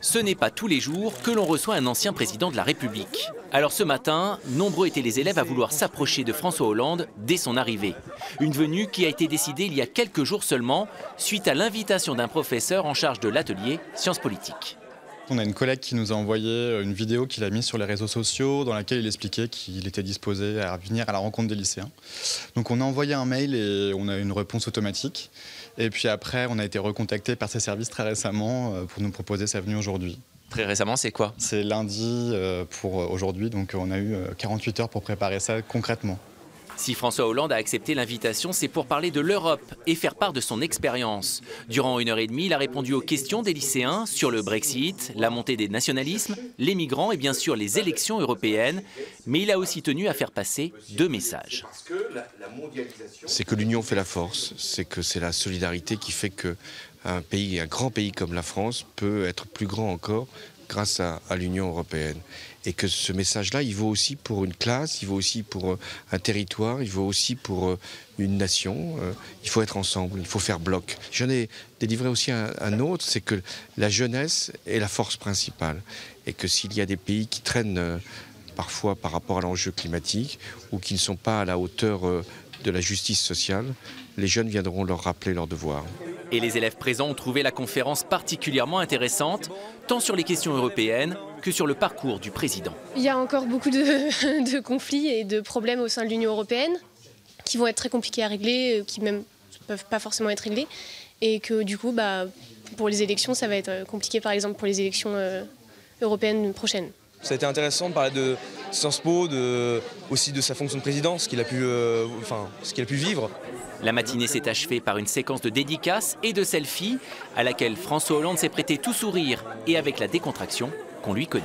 Ce n'est pas tous les jours que l'on reçoit un ancien président de la République. Alors ce matin, nombreux étaient les élèves à vouloir s'approcher de François Hollande dès son arrivée. Une venue qui a été décidée il y a quelques jours seulement, suite à l'invitation d'un professeur en charge de l'atelier Sciences politiques. On a une collègue qui nous a envoyé une vidéo qu'il a mise sur les réseaux sociaux dans laquelle il expliquait qu'il était disposé à venir à la rencontre des lycéens. Donc on a envoyé un mail et on a eu une réponse automatique. Et puis après, on a été recontacté par ses services très récemment pour nous proposer sa venue aujourd'hui. Très récemment, c'est quoi? C'est lundi pour aujourd'hui, donc on a eu 48 heures pour préparer ça concrètement. Si François Hollande a accepté l'invitation, c'est pour parler de l'Europe et faire part de son expérience. Durant 1h30, il a répondu aux questions des lycéens sur le Brexit, la montée des nationalismes, les migrants et bien sûr les élections européennes. Mais il a aussi tenu à faire passer 2 messages. C'est que l'union fait la force, c'est que c'est la solidarité qui fait qu'un pays, un grand pays comme la France peut être plus grand encore grâce à l'Union européenne. Et que ce message-là, il vaut aussi pour une classe, il vaut aussi pour un territoire, il vaut aussi pour une nation. Il faut être ensemble, il faut faire bloc. J'en ai délivré aussi un autre, c'est que la jeunesse est la force principale. Et que s'il y a des pays qui traînent parfois par rapport à l'enjeu climatique ou qui ne sont pas à la hauteur de la justice sociale, les jeunes viendront leur rappeler leurs devoirs. Et les élèves présents ont trouvé la conférence particulièrement intéressante, tant sur les questions européennes que sur le parcours du président. Il y a encore beaucoup de conflits et de problèmes au sein de l'Union européenne qui vont être très compliqués à régler, qui même ne peuvent pas forcément être réglés. Et que du coup, pour les élections, ça va être compliqué, par exemple pour les élections européennes prochaines. Ça a été intéressant de parler de Sciences Po, aussi de sa fonction de président, ce qu'il a pu vivre. La matinée s'est achevée par une séquence de dédicaces et de selfies à laquelle François Hollande s'est prêté tout sourire et avec la décontraction qu'on lui connaît.